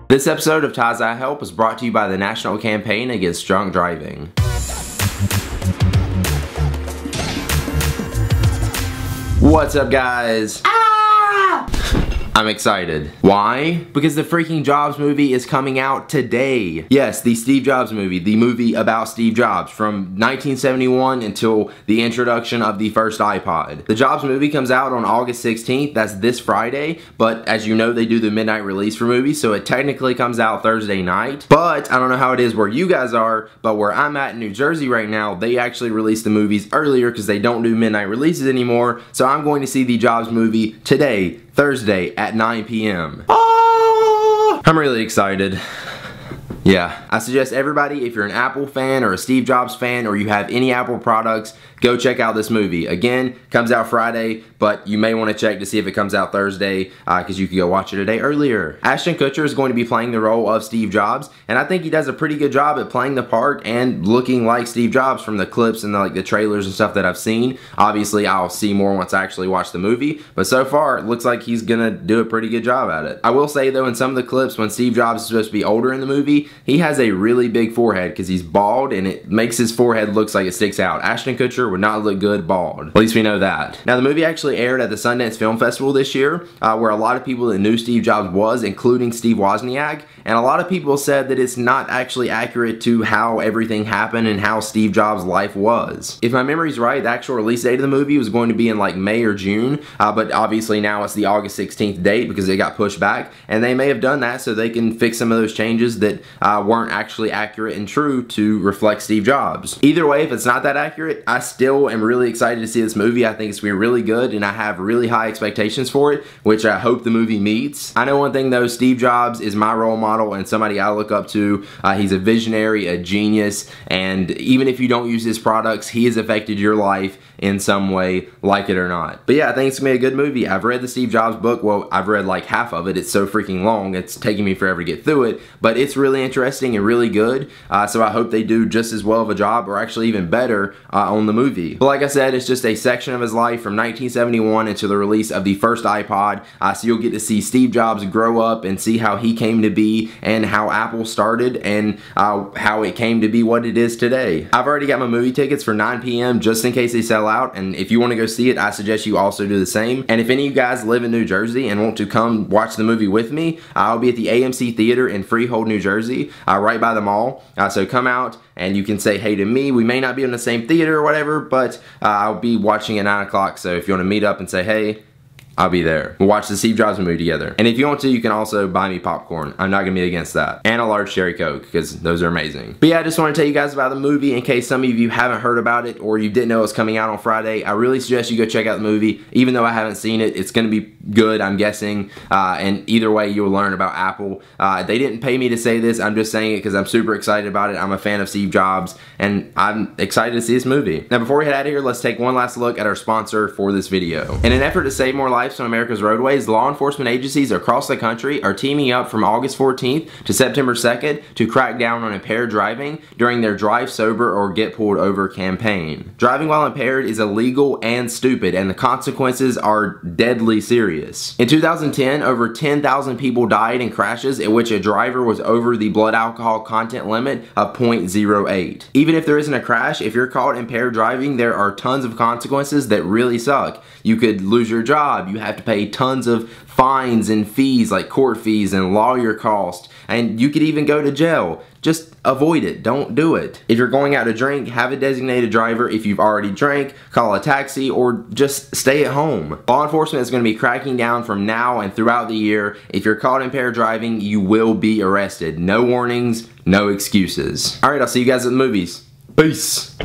This episode of Ties I Help is brought to you by the National Campaign Against Drunk Driving. What's up, guys? I'm excited. Why? Because the freaking Jobs movie is coming out today. Yes, the Steve Jobs movie, the movie about Steve Jobs from 1971 until the introduction of the first iPod. The Jobs movie comes out on August 16th, that's this Friday, but as you know, they do the midnight release for movies, so it technically comes out Thursday night. But I don't know how it is where you guys are, but where I'm at in New Jersey right now, they actually release the movies earlier because they don't do midnight releases anymore, so I'm going to see the Jobs movie today, Thursday at 9 p.m. I'm really excited. Yeah, I suggest everybody, if you're an Apple fan or a Steve Jobs fan or you have any Apple products, go check out this movie. Again, comes out Friday, but you may want to check to see if it comes out Thursday because you could go watch it a day earlier. Ashton Kutcher is going to be playing the role of Steve Jobs, and I think he does a pretty good job at playing the part and looking like Steve Jobs from the clips and the trailers and stuff that I've seen. Obviously, I'll see more once I actually watch the movie, but so far, it looks like he's gonna do a pretty good job at it. I will say though, in some of the clips, when Steve Jobs is supposed to be older in the movie, he has a really big forehead because he's bald and it makes his forehead look like it sticks out. Ashton Kutcher would not look good bald. At least we know that. Now the movie actually aired at the Sundance Film Festival this year where a lot of people that knew Steve Jobs was, including Steve Wozniak, and a lot of people said that it's not actually accurate to how everything happened and how Steve Jobs' life was. If my memory's right, the actual release date of the movie was going to be in like May or June, but obviously now it's the August 16th date because it got pushed back, and they may have done that so they can fix some of those changes that weren't actually accurate and true to reflect Steve Jobs. Either way, if it's not that accurate, I still am really excited to see this movie. I think it's going to be really good, and I have really high expectations for it, which I hope the movie meets. I know one thing though, Steve Jobs is my role model and somebody I look up to. He's a visionary, a genius, and even if you don't use his products, he has affected your life in some way, like it or not. But yeah, I think it's gonna be a good movie. I've read the Steve Jobs book. Well, I've read like half of it. It's so freaking long. It's taking me forever to get through it, but it's really interesting and really good. So I hope they do just as well of a job, or actually even better, on the movie. But like I said, it's just a section of his life from 1971 until the release of the first iPod. So you'll get to see Steve Jobs grow up and see how he came to be and how Apple started and how it came to be what it is today. I've already got my movie tickets for 9 p.m. just in case they sell out, and if you want to go see it, I suggest you also do the same. And if any of you guys live in New Jersey and want to come watch the movie with me, I'll be at the AMC Theater in Freehold, New Jersey, right by the mall. So come out and you can say hey to me. We may not be in the same theater or whatever, but I'll be watching at 9 o'clock, so if you want to meet up and say hey, I'll be there. We'll watch the Steve Jobs movie together. And if you want to, you can also buy me popcorn. I'm not gonna be against that. And a large cherry Coke, because those are amazing. But yeah, I just want to tell you guys about the movie in case some of you haven't heard about it or you didn't know it was coming out on Friday. I really suggest you go check out the movie. Even though I haven't seen it, it's gonna be good, I'm guessing. And either way, you'll learn about Apple. They didn't pay me to say this. I'm just saying it because I'm super excited about it. I'm a fan of Steve Jobs, and I'm excited to see this movie. Now, before we head out of here, let's take one last look at our sponsor for this video. In an effort to save more lives on America's roadways, law enforcement agencies across the country are teaming up from August 14th to September 2nd to crack down on impaired driving during their Drive Sober or Get Pulled Over campaign. Driving while impaired is illegal and stupid, and the consequences are deadly serious. In 2010, over 10,000 people died in crashes in which a driver was over the blood alcohol content limit of 0.08. Even if there isn't a crash, if you're caught impaired driving, there are tons of consequences that really suck. You could lose your job, you have to pay tons of fines and fees like court fees and lawyer costs, and you could even go to jail. Just avoid it. Don't do it. If you're going out to drink, have a designated driver. If you've already drank, call a taxi or just stay at home. Law enforcement is going to be cracking down from now and throughout the year. If you're caught impaired driving, you will be arrested. No warnings, no excuses. Alright, I'll see you guys at the movies. Peace.